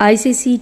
ICC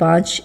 5,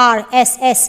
RSS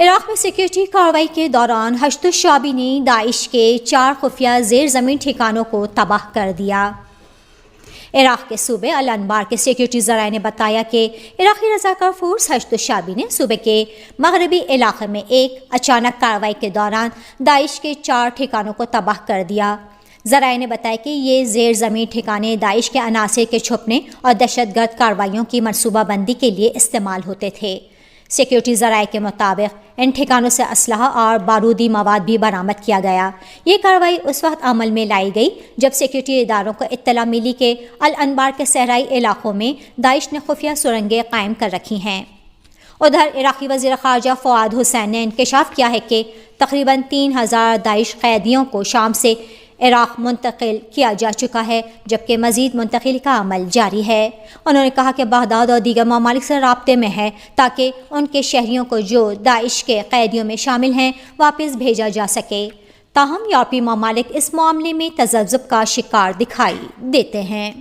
Iraq میں security کارروائی کے دوران حشد الشعبی نے داعش کے 4 خفیہ زیر زمین ٹھکانوں کو تباہ کر دیا۔ عراق کے صوبے الانبار کے سیکیورٹی ذرائع نے بتایا کہ عراقی رضاکار فورس حشد الشعبی نے صوبے کے مغربی علاقے میں ایک اچانک کارروائی کے دوران داعش کے 4 ٹھکانوں کو تباہ کر دیا۔ ذرائع نے بتایا کہ یہ زیر زمین ٹھکانے داعش کے عناصر کے چھپنے اور دہشت گرد کارروائیوں کی منصوبہ بندی کے لیے استعمال ہوتے تھے۔ سیکیورٹی ذرائع کے مطابق ان ٹھکانوں سے اسلحہ اور بارودی مواد بھی برآمد کیا گیا۔ یہ کارروائی اس وقت عمل میں لائی گئی جب سیکیورٹی اداروں کو اطلاع ملی کہ الانبار کے صحرائی علاقوں میں داعش نے خفیہ سرنگیں قائم کر رکھی ہیں۔ ادھر عراقی وزیر خارجہ فؤاد حسین نے انکشاف کیا ہے کہ تقریباً 3000 داعش قیدیوں کو شام سے عراق منتقل کیا جا چکا ہے، جبکہ مزید منتقلی کا عمل جاری ہے۔ انہوں نے کہا کہ بغداد اور دیگر ممالک سے رابطے میں ہے تاکہ ان کے شہریوں کو جو داعش کے قیدیوں میں شامل ہیں واپس بھیجا جا سکے۔ تاہم یورپی ممالک اس معاملے میں تذبذب کا شکار دکھائی دیتے ہیں۔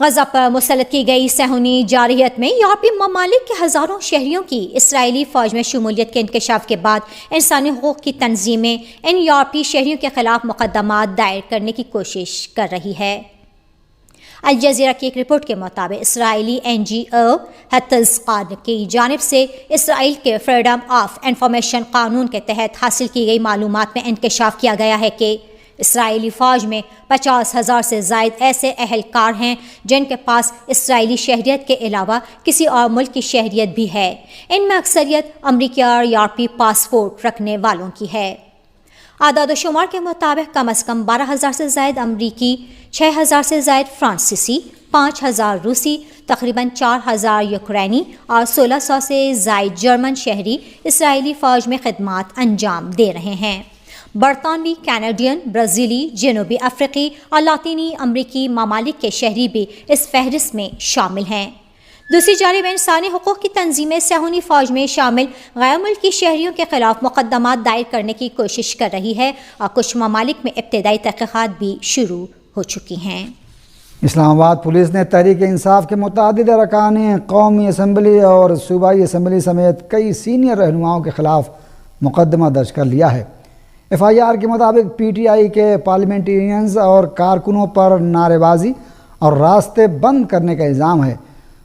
غزہ پر مسلط کی گئی صہیونی جارحیت میں یورپی ممالک کے ہزاروں شہریوں کی اسرائیلی فوج میں شمولیت کے انکشاف کے بعد انسانی حقوق کی تنظیمیں ان یورپی شہریوں کے خلاف مقدمات دائر کرنے کی کوشش کر رہی ہے۔ الجزیرہ کی ایک رپورٹ کے مطابق اسرائیلی NGO ہتزقان کی جانب سے اسرائیل کے فریڈم آف انفارمیشن قانون کے تحت حاصل کی گئی معلومات میں انکشاف کیا گیا ہے کہ اسرائیلی فوج میں 50,000 سے زائد ایسے اہلکار ہیں جن کے پاس اسرائیلی شہریت کے علاوہ کسی اور ملک کی شہریت بھی ہے۔ ان میں اکثریت امریکی اور یورپی پاسپورٹ رکھنے والوں کی ہے۔ اعداد و شمار کے مطابق کم از کم 12,000 سے زائد امریکی، 6,000 سے زائد فرانسیسی، 5,000 روسی، تقریباً 4,000 یوکرینی اور 1,600 سے زائد جرمن شہری اسرائیلی فوج میں خدمات انجام دے رہے ہیں۔ برطانوی، کینیڈین، برازیلی، جنوبی افریقی اور لاطینی امریکی ممالک کے شہری بھی اس فہرست میں شامل ہیں۔ دوسری جانب انسانی حقوق کی تنظیمیں صہیونی فوج میں شامل غیر ملکی شہریوں کے خلاف مقدمات دائر کرنے کی کوشش کر رہی ہے اور کچھ ممالک میں ابتدائی تحقیقات بھی شروع ہو چکی ہیں۔ اسلام آباد پولیس نے تحریک انصاف کے متعدد ارکان قومی اسمبلی اور صوبائی اسمبلی سمیت کئی سینئر رہنماؤں کے خلاف مقدمہ درج کر لیا ہے۔ FIR کے مطابق PTI کے پارلیمنٹیرینز اور کارکنوں پر نعرے بازی اور راستے بند کرنے کا الزام ہے۔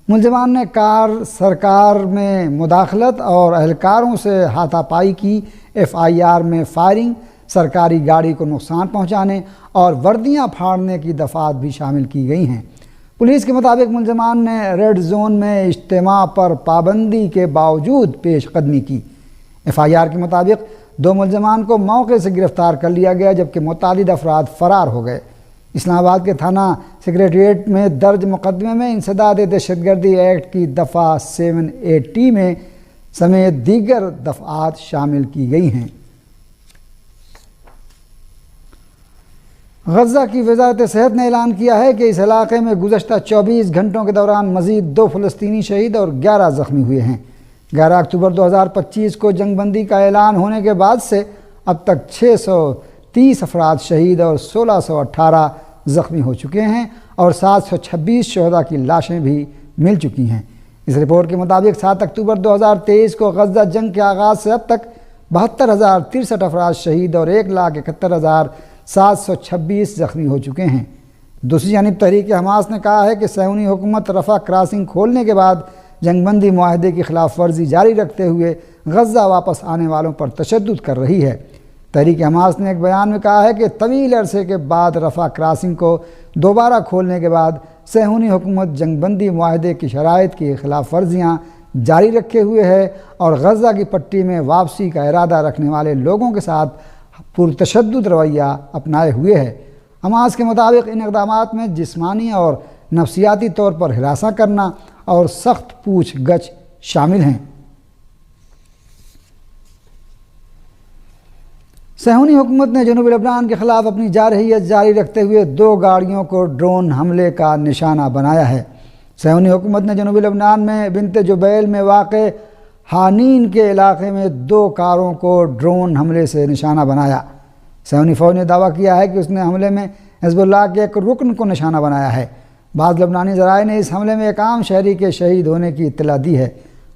ملزمان نے سرکار میں مداخلت اور اہلکاروں سے ہاتھا پائی کی، FIR میں فائرنگ، سرکاری گاڑی کو نقصان پہنچانے اور وردیاں پھاڑنے کی دفعات بھی شامل کی گئی ہیں۔ پولیس کے مطابق ملزمان نے ریڈ زون میں اجتماع پر پابندی کے باوجود پیش قدمی کی۔ FIR کے مطابق 2 ملزمان کو موقع سے گرفتار کر لیا گیا جبکہ متعدد افراد فرار ہو گئے۔ اسلام آباد کے تھانہ سیکریٹریٹ میں درج مقدمے میں انسداد دہشت گردی ایکٹ کی دفعہ 780 میں سمیت دیگر دفعات شامل کی گئی ہیں۔ غزہ کی وزارت صحت نے اعلان کیا ہے کہ اس علاقے میں گزشتہ 24 گھنٹوں کے دوران مزید 2 فلسطینی شہید اور 11 زخمی ہوئے ہیں۔ 11 اکتوبر 2025 کو جنگ بندی کا اعلان ہونے کے بعد سے اب تک 630 افراد شہید اور 1618 زخمی ہو چکے ہیں اور 726 شہداء کی لاشیں بھی مل چکی ہیں۔ اس رپورٹ کے مطابق 7 اکتوبر 2023 کو غزہ جنگ کے آغاز سے اب تک 72,063 افراد شہید اور 1,71,726 زخمی ہو چکے ہیں۔ دوسری جانب تحریک حماس نے کہا ہے کہ صہیونی حکومت رفح کراسنگ کھولنے کے بعد جنگ بندی معاہدے کی خلاف ورزی جاری رکھتے ہوئے غزہ واپس آنے والوں پر تشدد کر رہی ہے۔ تحریک حماس نے ایک بیان میں کہا ہے کہ طویل عرصے کے بعد رفح کراسنگ کو دوبارہ کھولنے کے بعد صہیونی حکومت جنگ بندی معاہدے کی شرائط کی خلاف ورزیاں جاری رکھے ہوئے ہے اور غزہ کی پٹی میں واپسی کا ارادہ رکھنے والے لوگوں کے ساتھ پرتشدد رویہ اپنائے ہوئے ہے۔ حماس کے مطابق ان اقدامات میں جسمانی اور نفسیاتی طور پر ہراساں کرنا اور سخت پوچھ گچھ شامل ہیں۔ صہیونی حکومت نے جنوبی لبنان کے خلاف اپنی جارحیت جاری رکھتے ہوئے 2 گاڑیوں کو ڈرون حملے کا نشانہ بنایا ہے۔ صہیونی حکومت نے جنوبی لبنان میں بنت جبیل میں واقع حانین کے علاقے میں 2 کاروں کو ڈرون حملے سے نشانہ بنایا۔ صہیونی فوج نے دعویٰ کیا ہے کہ اس نے حملے میں حزب اللہ کے ایک رکن کو نشانہ بنایا ہے۔ بعض لبنانی ذرائع نے اس حملے میں ایک عام شہری کے شہید ہونے کی اطلاع دی ہے۔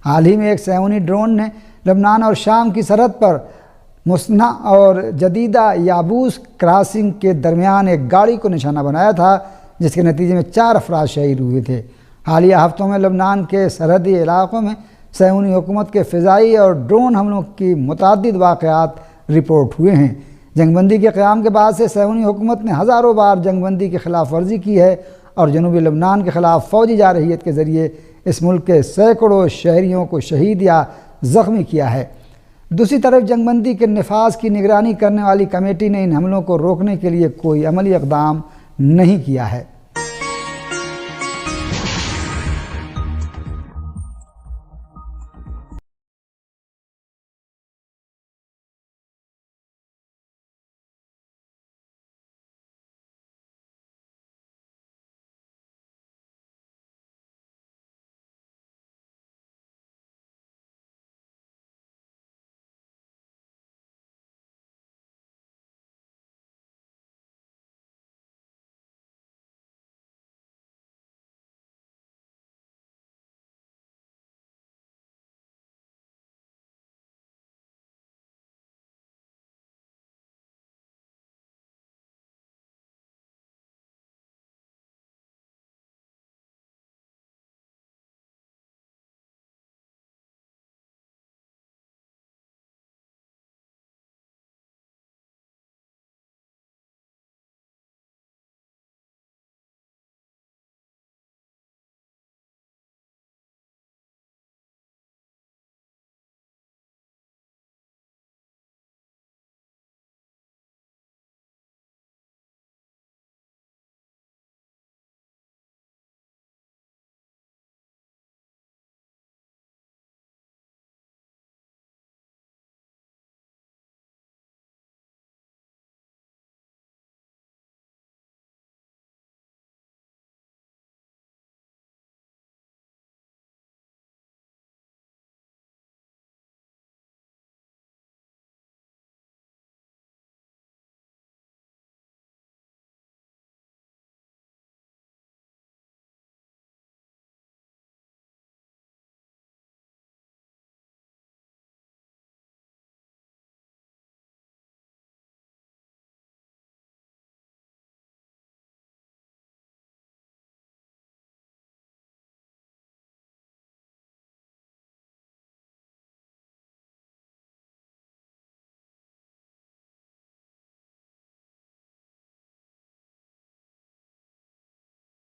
حال ہی میں ایک صہیونی ڈرون نے لبنان اور شام کی سرحد پر مصنع اور جدیدہ یابوس کراسنگ کے درمیان ایک گاڑی کو نشانہ بنایا تھا، جس کے نتیجے میں 4 افراد شہید ہوئے تھے۔ حالیہ ہفتوں میں لبنان کے سرحدی علاقوں میں صہیونی حکومت کے فضائی اور ڈرون حملوں کی متعدد واقعات رپورٹ ہوئے ہیں۔ جنگ بندی کے قیام کے بعد سے صہیونی حکومت نے ہزاروں بار جنگ بندی کی خلاف ورزی کی ہے اور جنوبی لبنان کے خلاف فوجی جارحیت کے ذریعے اس ملک کے سینکڑوں شہریوں کو شہید یا زخمی کیا ہے۔ دوسری طرف جنگ بندی کے نفاذ کی نگرانی کرنے والی کمیٹی نے ان حملوں کو روکنے کے لیے کوئی عملی اقدام نہیں کیا ہے۔